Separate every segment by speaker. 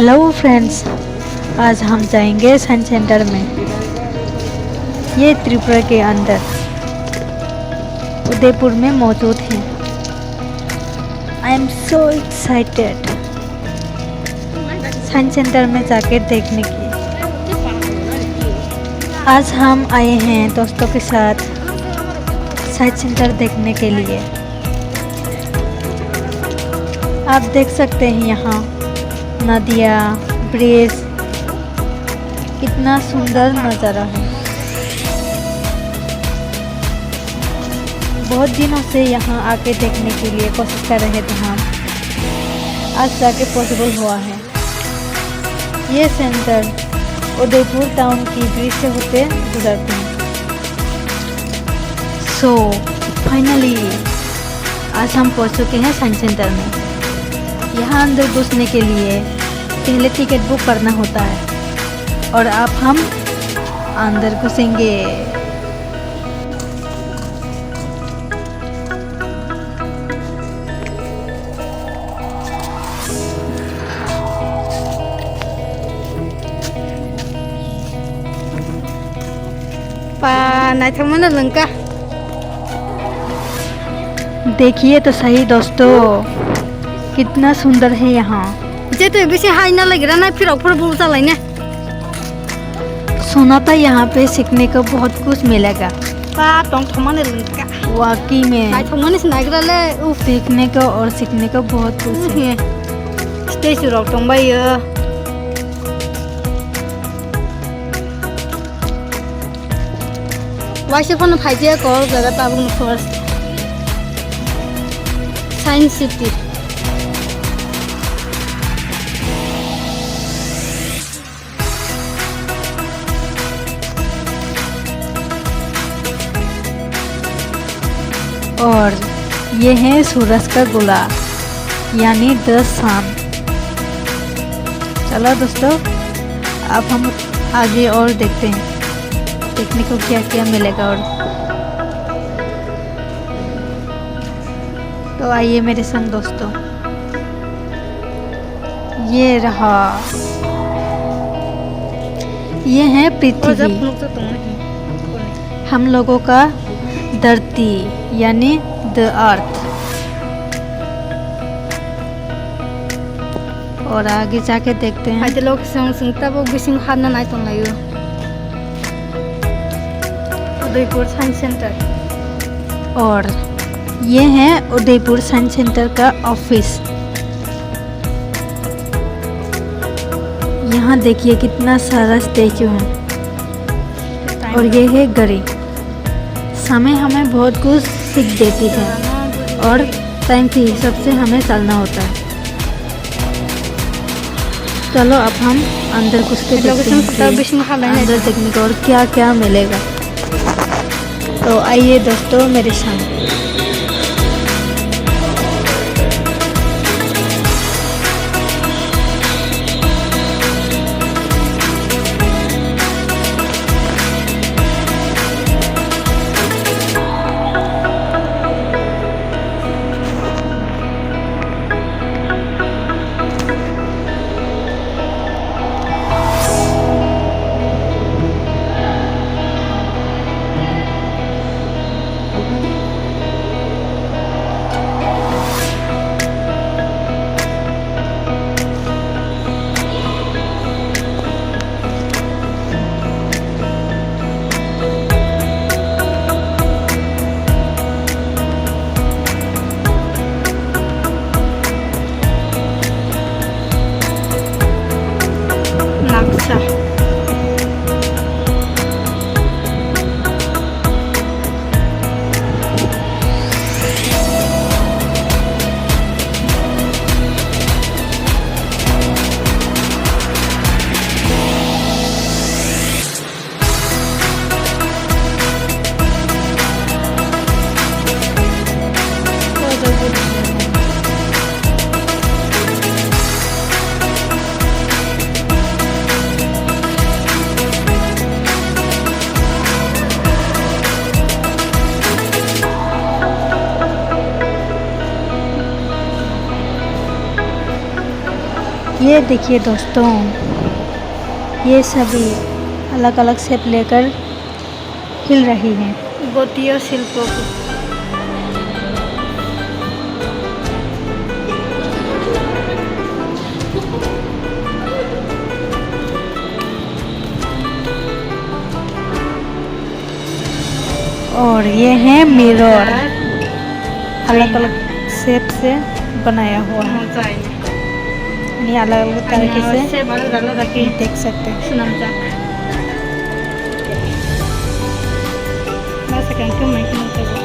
Speaker 1: Hello friends, आज हम जाएंगे साइंस सेंटर में। ये त्रिपुरा के अंदर उदयपुर में मौजूद है। I am so excited science centre में जाके देखने की। आज हम आए हैं दोस्तों के साथ साइंस सेंटर देखने के लिए। आप देख सकते हैं यहाँ नदियाँ, ब्रिज, कितना सुंदर नज़ारा है। बहुत दिनों से यहाँ आके देखने के लिए कोशिश कर रहे थे हम, आज जाके पॉसिबल हुआ है। ये सेंटर उदयपुर टाउन की ब्रिज से होते गुजरते हैं। सो फाइनली आज हम पहुँच चुके हैं साइंस सेंटर में। यहाँ अंदर घुसने के लिए पहले टिकट बुक करना होता है और अब हम अंदर घुसेंगे।
Speaker 2: लंका
Speaker 1: देखिए तो सही दोस्तों, कितना सुंदर है यहाँ।
Speaker 2: जे तो बेसी हाई ना लग रहा ना, फिर ऊपर बोल चला ना।
Speaker 1: सुना था यहाँ पे सीखने को बहुत कुछ मिलेगा।
Speaker 2: लंका
Speaker 1: वाकई में सीखने को और सीखने को बहुत कुछ है।
Speaker 2: स्टेज रॉक टंबाई वाइसे फोन फाइजे कॉल जगह ताबुन फर्स्ट साइंस सिटी।
Speaker 1: और ये है सूरज का गोला यानी 10 शाम। चलो दोस्तों, अब हम आगे और देखते हैं देखने को क्या क्या मिलेगा। और तो आइए मेरे संग दोस्तों, ये रहा, ये है पृथ्वी, हम लोगों का धरती यानी द अर्थ। और आगे जाके देखते हैं।
Speaker 2: आज लोग संगता वो बिसिंग खाना नहीं तो नहीं हो। Udaipur science centre.
Speaker 1: और ये है उदयपुर साइंस सेंटर का ऑफिस। यहाँ देखिए कितना सारा स्टैचू है। और ये है घड़ी, समय हमें बहुत कुछ सीख देती है और टाइम के हिसाब से हमें चलना होता है। चलो अब हम अंदर कुछ के अंदर देखने को और क्या क्या मिलेगा। तो आइए दोस्तों मेरे साथ। ये देखिए दोस्तों, ये सभी अलग अलग शेप लेकर हिल रही हैं।
Speaker 2: গতীয় শিল্প
Speaker 1: और ये है मिरर, अलग अलग शेप से बनाया हुआ है।
Speaker 2: মজাই
Speaker 1: ये अलग अलग तरीके से
Speaker 2: সে ভালো ভালো রাখি
Speaker 1: देख सकते हैं।
Speaker 2: সুনাম যাক masakan ke mai kena tahu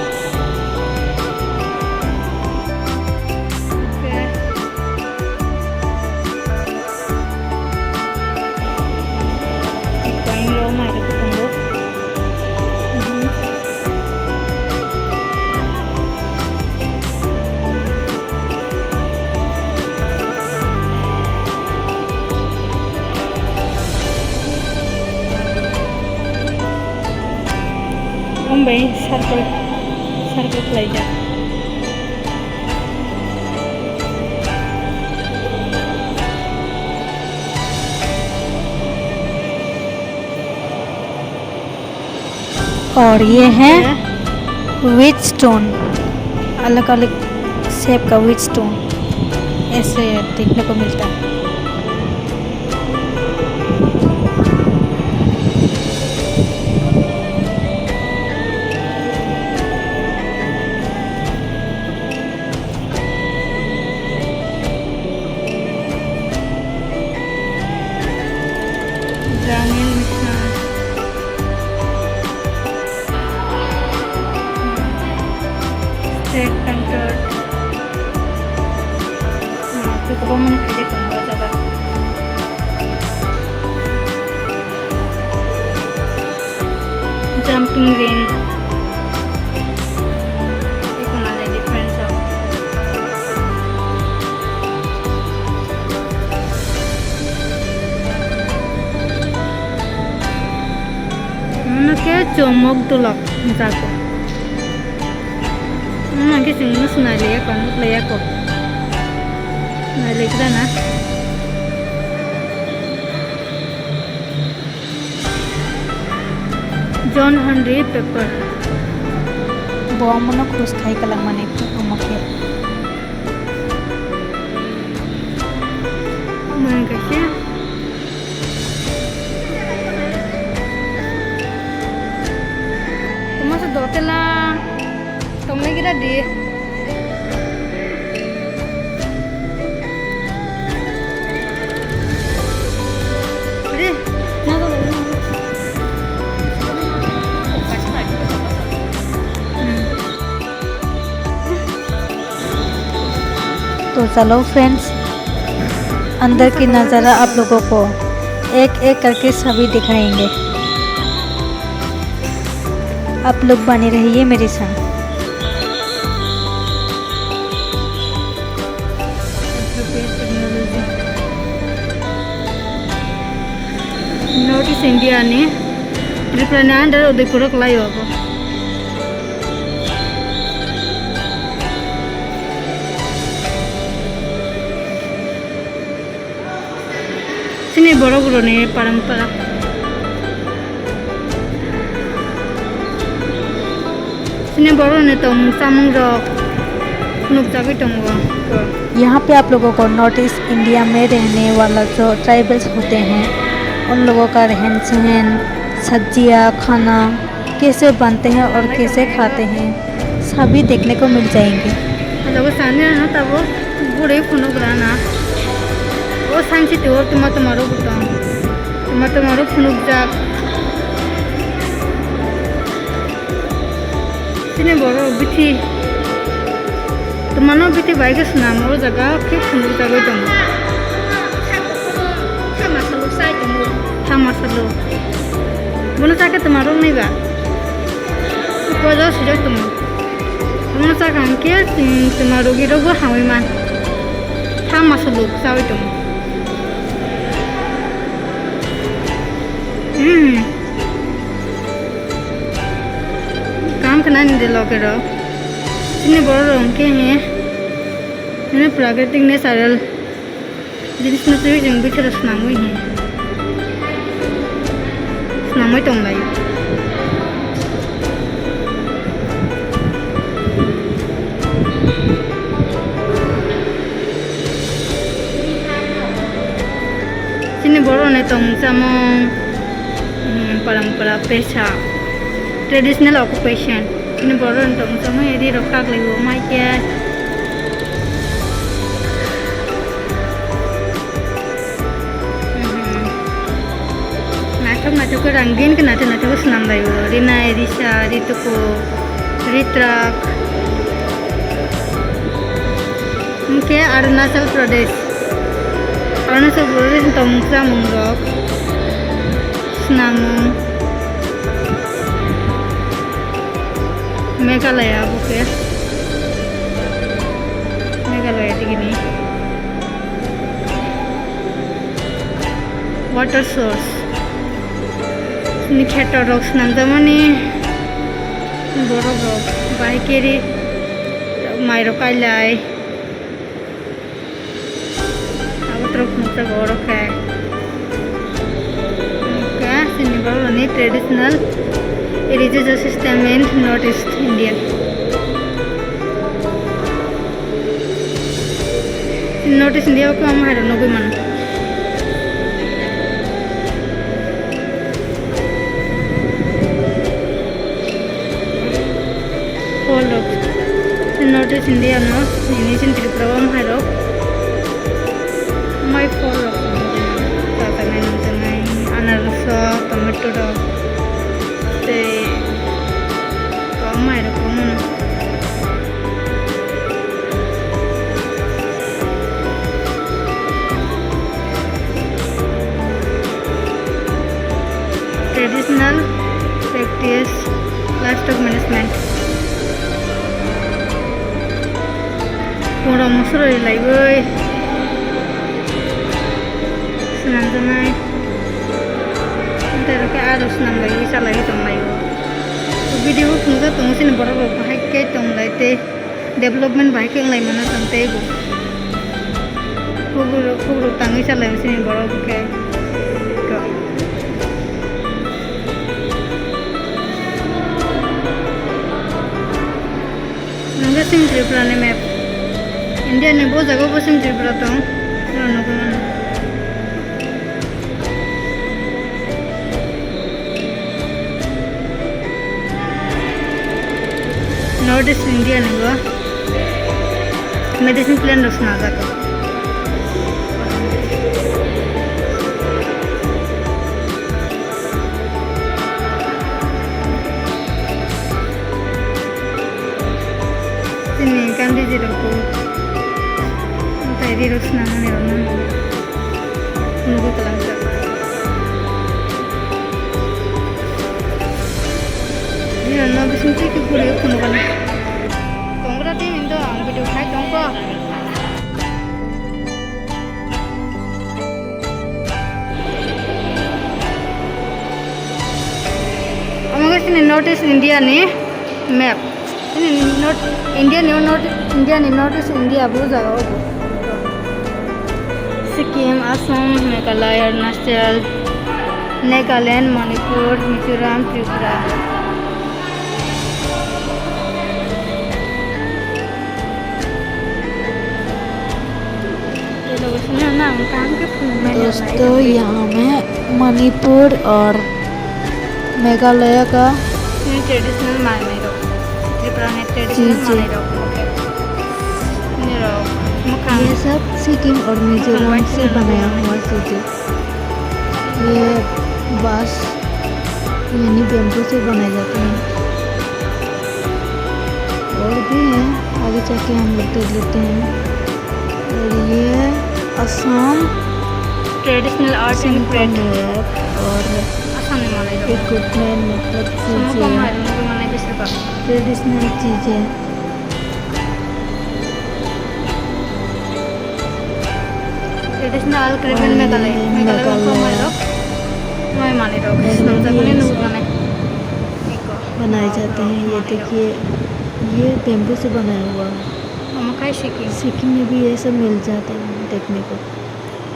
Speaker 2: Ikain lo mai ke tunggu Om bay circle play ja
Speaker 1: और ये है विच स्टोन, अलग अलग शेप का विच स्टोन ऐसे देखने को मिलता है।
Speaker 2: Daniel Mishna State Painter तो कब मैंने खाई देखा ज़्यादा Jumping range एक हमारे different सब Manake chomok tulak jago. Manake singmus nalaya kan laya ko. Nalaya kita na. John Henry Pepper.
Speaker 1: Bawa mana krus khai kalang mane umaknya.
Speaker 2: Manake Masa dotela tomne kira di Re na to
Speaker 1: तो चलो friends, अंदर की नज़ारा आप लोगों को एक एक करके सभी दिखाएंगे। आप लोग बने रहिए मेरे साथ।
Speaker 2: नॉर्थ ईस्ट इंडिया ने त्रिपुरा अंदर उदयपुर को लायो अब sini boro-boro ne परंपरा sini boro ne tom samung rok नुक जागे टंगवा
Speaker 1: यहाँ पे आप लोगों को नॉर्थ ईस्ट इंडिया में रहने वाला जो ट्राइबल्स होते हैं उन लोगों का रहन सहन, सब्जियाँ, खाना कैसे बनते हैं और कैसे खाते हैं सभी देखने को मिल जाएंगे।
Speaker 2: लोगों सामने ना तब वो बुरे फोनो कराना वो सांची तो तुम्हारो बुता तुम्हारो फोनो जाग sini boro bithi तुम्हारा बिटे बाइक सुनाम और जगह के फोनो जागे दं थामासलो बोलो जाके तुम्हारो नहीं बा को जाओ सुजो तुम जागा के तुम्हारो गिरो वो हावी मान थामासलो जावे तुम काम करना नहीं दे लोगे रो इतने बड़े रंग के हैं इन्हें प्राकृतिक natural jenis nasi yang bicara senamui nih, senamui tonglai. Sini baru nih tong sama parampara pesa, traditional occupation. Sini baru nih tong sama ini rokak lagi macam. Nato ko rangin ke nato ko senam layu. Rina Erisa, Rituko, Ritrak. Mungkin Arunachal Pradesh. Arunachal Pradesh tongsa mungrok. Senamung. Meghalaya bukan. Meghalaya begini. Water source. Ini kata rok senam zamani borok rok baikeri mai rokalai aku terus muka borok kai oke sini baru ini traditional irrigation system in Northeast India. Northeast India ko am haro nobi man Northeast India no ini sih Tripura am haro my follow tanai anarso tomato do te am haro kono traditional practice livestock management. Orang Mesir lagi boy, senang senang. Ntar ke ada senang lagi, salah lagi tong lagi. Video kita tong sini baru bahaya ke tong lagi te development bahaya ke lagi mana santai bu. Kubur tangi salah sini baru ke. Nunggu sini Tripura ne map. India ने बहुत जगह पर SIM trip रहता हूँ north east India ने वो medicine plan रखना था ini kan di situ Tadi harus nangan ya nunggu kelangka. Ini anak bising tu kepulih kuno kan. Tongkra tim itu video khai tongko. Amaga sini Northeast India ni map. Ini North India ni Northeast India बहुत जगह हो. Sikkim, Assam, Meghalaya, Arunachal, Nagaland, Manipur, Mizoram, Tripura.
Speaker 1: दोस्तों यहाँ में मणिपुर और मेघालय का
Speaker 2: traditional माने रो त्रिपुरा ने ट्रेडिशनल माने रो
Speaker 1: ये सब सिक्किम और मिजोरम से बनाया हुआ चीज़ें ये बांस यानी बेम्बू से बनाए जाते हैं और भी हैं आगे चल के हम लोग देख लेते हैं और ये Assam
Speaker 2: traditional art and craft
Speaker 1: और
Speaker 2: असम में माने रो
Speaker 1: इक्विपमेंट मतलब चीज़ें ट्रेडिशनल चीज़ें
Speaker 2: ट्रेडिशनल क्रेवन मेघालय को माने रो
Speaker 1: बनाए जाते हैं। ये देखिए ये बेम्बू से बनाया हुआ है।
Speaker 2: सिक्किम
Speaker 1: सिक्किम में भी ये सब मिल जाता है देखने को।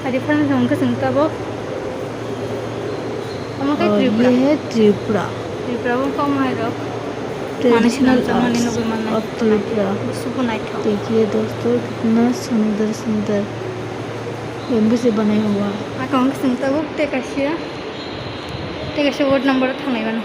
Speaker 2: अरे फल में उनका सुनता वो हम कहीं
Speaker 1: और
Speaker 2: त्रिपुरा
Speaker 1: ये है त्रिपुरा,
Speaker 2: त्रिपुरा वो कम है रो
Speaker 1: ट्रेडिशनल
Speaker 2: मानी
Speaker 1: आर्ट्स
Speaker 2: नो माना
Speaker 1: ऑफ त्रिपुरा।
Speaker 2: सुपर नाइट हो
Speaker 1: देखिए दोस्तों कितना सुंदर सुंदर बेम्बू से बने हुआ है।
Speaker 2: मैं कहूँगी सुनता वो टेकाशिया वार्ड नंबर था नहीं बना